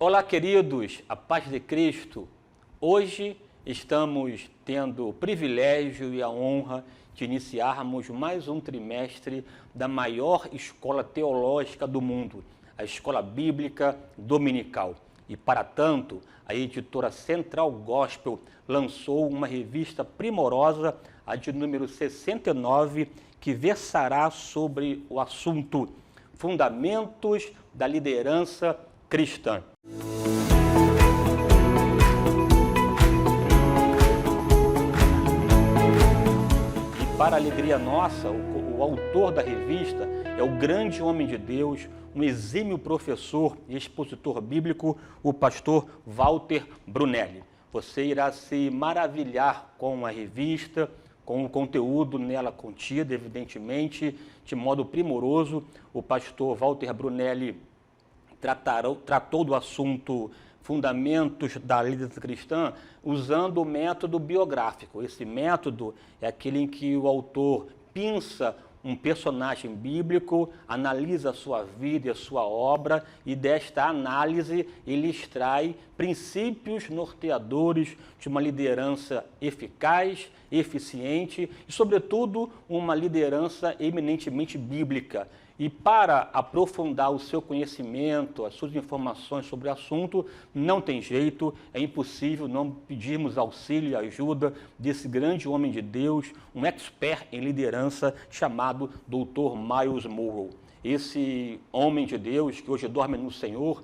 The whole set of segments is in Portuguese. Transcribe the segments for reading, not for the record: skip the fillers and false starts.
Olá, queridos, a paz de Cristo. Hoje estamos tendo o privilégio e a honra de iniciarmos mais um trimestre da maior escola teológica do mundo, a Escola Bíblica Dominical. E, para tanto, a editora Central Gospel lançou uma revista primorosa, a de número 69, que versará sobre o assunto Fundamentos da Liderança Cristã. E, para a alegria nossa, o autor da revista é o grande homem de Deus, um exímio professor e expositor bíblico, o pastor Walter Brunelli. Você irá se maravilhar com a revista, com o conteúdo nela contido, evidentemente, de modo primoroso. O pastor Walter Brunelli tratou do assunto Fundamentos da Liderança Cristã usando o método biográfico. Esse método é aquele em que o autor pinça um personagem bíblico, analisa a sua vida e a sua obra, e desta análise ele extrai princípios norteadores de uma liderança eficaz, eficiente e, sobretudo, uma liderança eminentemente bíblica. E para aprofundar o seu conhecimento, as suas informações sobre o assunto, não tem jeito, é impossível não pedirmos auxílio e ajuda desse grande homem de Deus, um expert em liderança chamado Dr. Myles Munroe. Esse homem de Deus que hoje dorme no Senhor,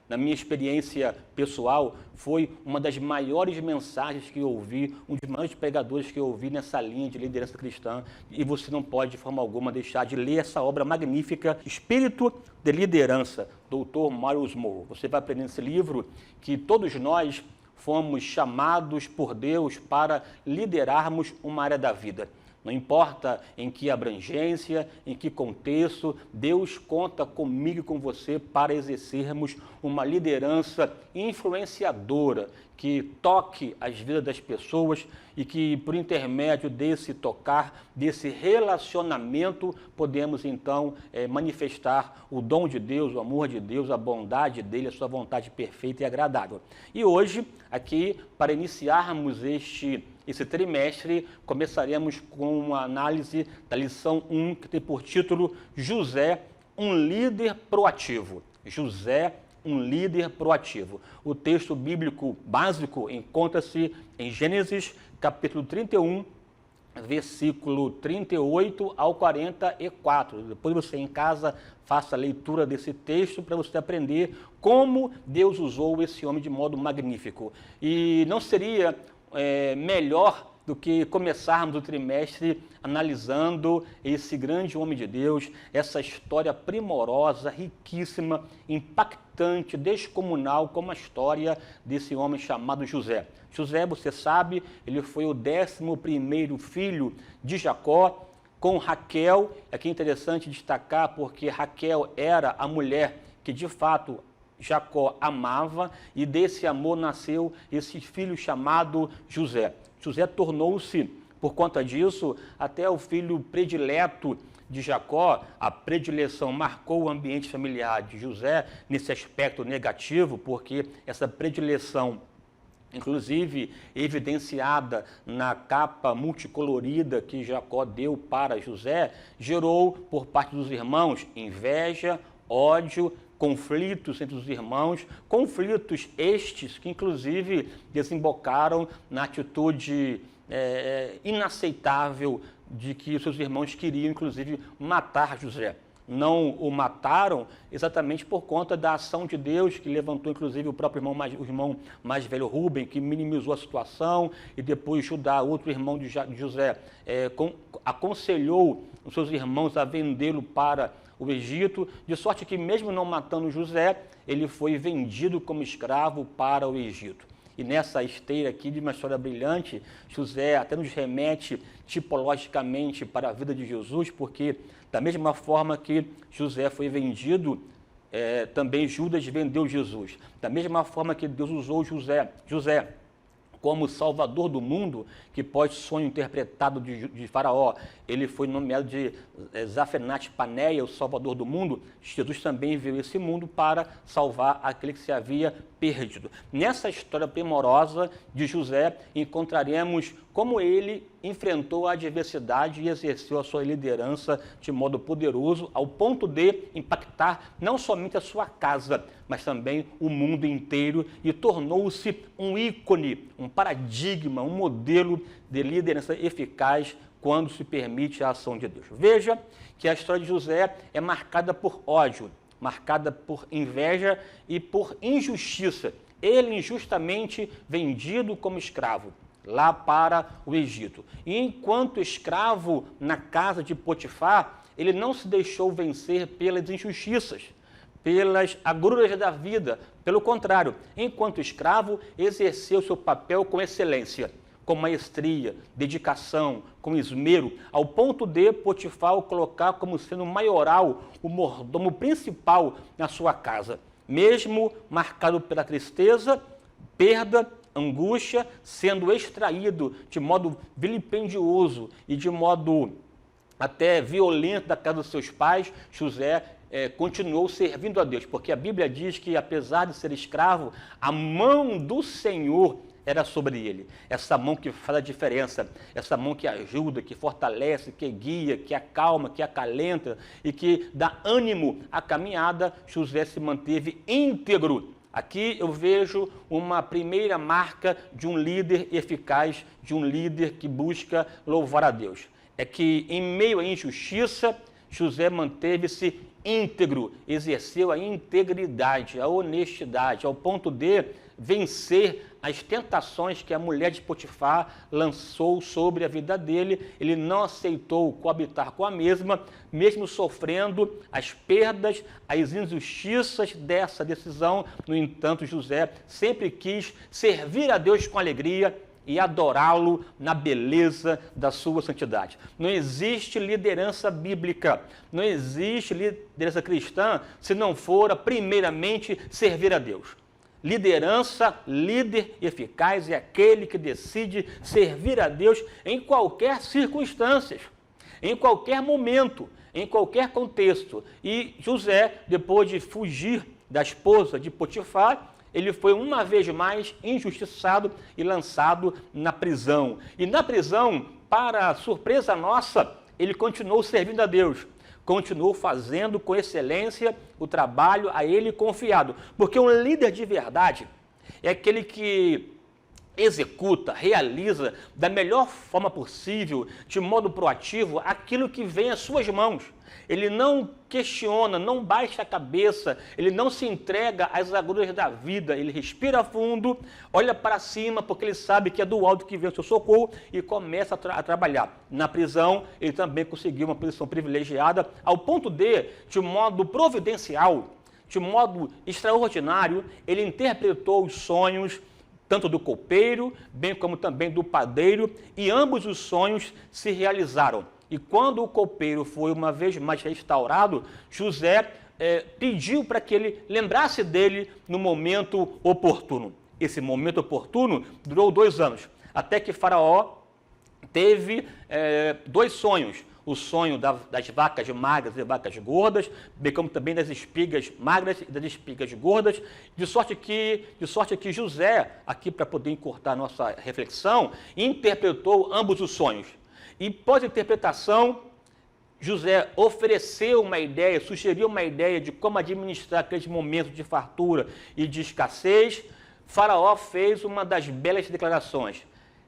na minha experiência pessoal, foi uma das maiores mensagens que eu ouvi, um dos maiores pregadores que eu ouvi nessa linha de liderança cristã, e você não pode, de forma alguma, deixar de ler essa obra magnífica, Espírito de Liderança, Dr. Myles Munroe. Você vai aprender nesse livro que todos nós fomos chamados por Deus para liderarmos uma área da vida. Não importa em que abrangência, em que contexto, Deus conta comigo e com você para exercermos uma liderança influenciadora, que toque as vidas das pessoas e que, por intermédio desse tocar, desse relacionamento, podemos então manifestar o dom de Deus, o amor de Deus, a bondade dele, a sua vontade perfeita e agradável. E hoje, aqui, para iniciarmos esse trimestre, começaremos com uma análise da lição 1, que tem por título José, um líder proativo. José, um líder proativo. O texto bíblico básico encontra-se em Gênesis, capítulo 31, versículo 38 ao 44. Depois você em casa faça a leitura desse texto para você aprender como Deus usou esse homem de modo magnífico. E não seria melhor do que começarmos o trimestre analisando esse grande homem de Deus, essa história primorosa, riquíssima, impactante, descomunal, como a história desse homem chamado José. José, você sabe, ele foi o 11º filho de Jacó, com Raquel. Aqui é interessante destacar porque Raquel era a mulher que de fato Jacó amava, e desse amor nasceu esse filho chamado José. José tornou-se, por conta disso, até o filho predileto de Jacó. A predileção marcou o ambiente familiar de José nesse aspecto negativo, porque essa predileção, inclusive evidenciada na capa multicolorida que Jacó deu para José, gerou por parte dos irmãos inveja, ódio, conflitos entre os irmãos, conflitos estes que inclusive desembocaram na atitude inaceitável de que os seus irmãos queriam inclusive matar José. Não o mataram exatamente por conta da ação de Deus, que levantou inclusive o próprio irmão mais velho Rubem, que minimizou a situação, e depois Judá, outro irmão de José, aconselhou os seus irmãos a vendê-lo para o Egito, de sorte que mesmo não matando José, ele foi vendido como escravo para o Egito. E nessa esteira aqui de uma história brilhante, José até nos remete tipologicamente para a vida de Jesus, porque da mesma forma que José foi vendido, também Judas vendeu Jesus. Da mesma forma que Deus usou José como Salvador do mundo, que pode sonho interpretado de Faraó, ele foi nomeado de Zafenat-Paneia, o Salvador do mundo. Jesus também veio a esse mundo para salvar aquele que se havia perdido. Nessa história primorosa de José, encontraremos como ele enfrentou a adversidade e exerceu a sua liderança de modo poderoso, ao ponto de impactar não somente a sua casa, mas também o mundo inteiro, e tornou-se um ícone, um paradigma, um modelo de liderança eficaz quando se permite a ação de Deus. Veja que a história de José é marcada por ódio, marcada por inveja e por injustiça. Ele injustamente vendido como escravo lá para o Egito. E enquanto escravo na casa de Potifar, ele não se deixou vencer pelas injustiças, pelas agruras da vida. Pelo contrário, enquanto escravo, exerceu seu papel com excelência, com maestria, dedicação, com esmero, ao ponto de Potifar o colocar como sendo maioral, o mordomo principal na sua casa. Mesmo marcado pela tristeza, perda, angústia, sendo extraído de modo vilipendioso e de modo até violento da casa dos seus pais, José continuou servindo a Deus, porque a Bíblia diz que, apesar de ser escravo, a mão do Senhor era sobre ele. Essa mão que faz a diferença, essa mão que ajuda, que fortalece, que guia, que acalma, que acalenta e que dá ânimo à caminhada. José se manteve íntegro. Aqui eu vejo uma primeira marca de um líder eficaz, de um líder que busca louvar a Deus. É que em meio à injustiça, José manteve-se íntegro, exerceu a integridade, a honestidade, ao ponto de vencer as tentações que a mulher de Potifar lançou sobre a vida dele. Ele não aceitou coabitar com a mesma, mesmo sofrendo as perdas, as injustiças dessa decisão. No entanto, José sempre quis servir a Deus com alegria e adorá-lo na beleza da sua santidade. Não existe liderança bíblica, não existe liderança cristã se não for, primeiramente, servir a Deus. Liderança, líder eficaz é aquele que decide servir a Deus em qualquer circunstância, em qualquer momento, em qualquer contexto. E José, depois de fugir da esposa de Potifar, ele foi uma vez mais injustiçado e lançado na prisão. E na prisão, para surpresa nossa, ele continuou servindo a Deus. Continuou fazendo com excelência o trabalho a ele confiado. Porque um líder de verdade é aquele que executa, realiza da melhor forma possível, de modo proativo, aquilo que vem às suas mãos. Ele não questiona, não baixa a cabeça, ele não se entrega às agruras da vida, ele respira fundo, olha para cima, porque ele sabe que é do alto que vem o seu socorro e começa a trabalhar. Na prisão, ele também conseguiu uma posição privilegiada, ao ponto de modo providencial, de modo extraordinário, ele interpretou os sonhos tanto do copeiro, bem como também do padeiro, e ambos os sonhos se realizaram. E quando o copeiro foi uma vez mais restaurado, José pediu para que ele lembrasse dele no momento oportuno. Esse momento oportuno durou 2 anos, até que Faraó teve 2 sonhos. O sonho das vacas magras e vacas gordas, bem como também das espigas magras e das espigas gordas, de sorte que José, aqui para poder encurtar nossa reflexão, interpretou ambos os sonhos. E pós-interpretação, José ofereceu uma ideia, sugeriu uma ideia de como administrar aqueles momentos de fartura e de escassez. Faraó fez uma das belas declarações.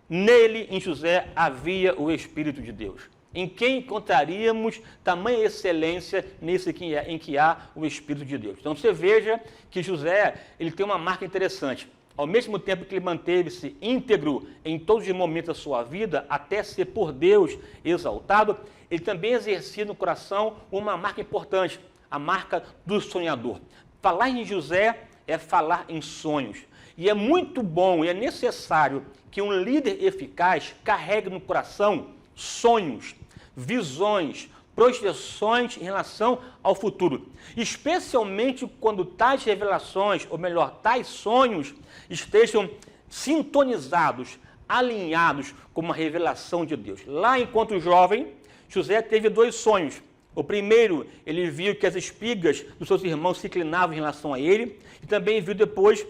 Nele, em José, havia o Espírito de Deus. Em quem encontraríamos tamanha excelência nesse em que há o Espírito de Deus. Então você veja que José ele tem uma marca interessante. Ao mesmo tempo que ele manteve-se íntegro em todos os momentos da sua vida, até ser por Deus exaltado, ele também exercia no coração uma marca importante, a marca do sonhador. Falar em José é falar em sonhos. E é muito bom e é necessário que um líder eficaz carregue no coração sonhos, visões, projeções em relação ao futuro. Especialmente quando tais revelações, ou melhor, tais sonhos, estejam sintonizados, alinhados com uma revelação de Deus. Lá, enquanto jovem, José teve 2 sonhos. O primeiro, ele viu que as espigas dos seus irmãos se inclinavam em relação a ele, e também viu depois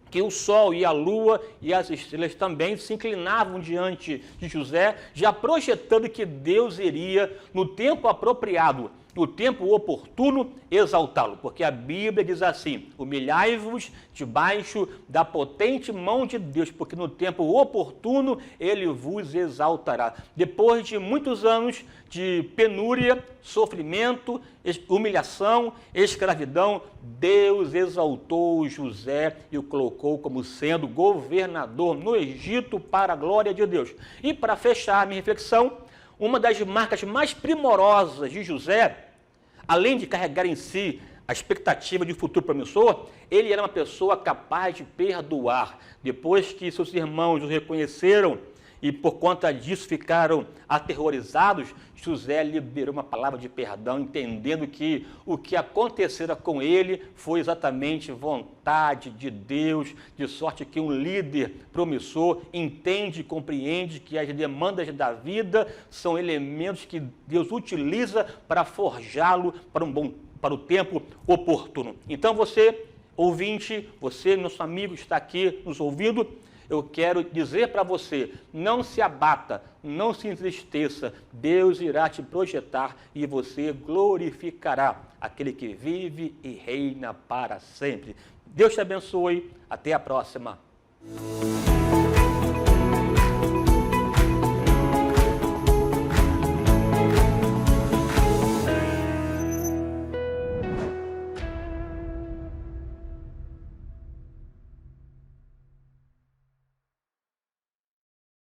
que o sol e a lua e as estrelas também se inclinavam diante de José, já projetando que Deus iria, no tempo apropriado, no tempo oportuno, exaltá-lo. Porque a Bíblia diz assim: humilhai-vos debaixo da potente mão de Deus, porque no tempo oportuno ele vos exaltará. Depois de muitos anos de penúria, sofrimento, humilhação, escravidão, Deus exaltou José e o colocou como sendo governador no Egito para a glória de Deus. E para fechar a minha reflexão, uma das marcas mais primorosas de José, além de carregar em si a expectativa de um futuro promissor, ele era uma pessoa capaz de perdoar. Depois que seus irmãos o reconheceram e por conta disso ficaram aterrorizados, José liberou uma palavra de perdão, entendendo que o que acontecera com ele foi exatamente vontade de Deus, de sorte que um líder promissor entende e compreende que as demandas da vida são elementos que Deus utiliza para forjá-lo para o tempo oportuno. Então você, ouvinte, você, nosso amigo, está aqui nos ouvindo, eu quero dizer para você, não se abata, não se entristeça, Deus irá te projetar e você glorificará aquele que vive e reina para sempre. Deus te abençoe, até a próxima.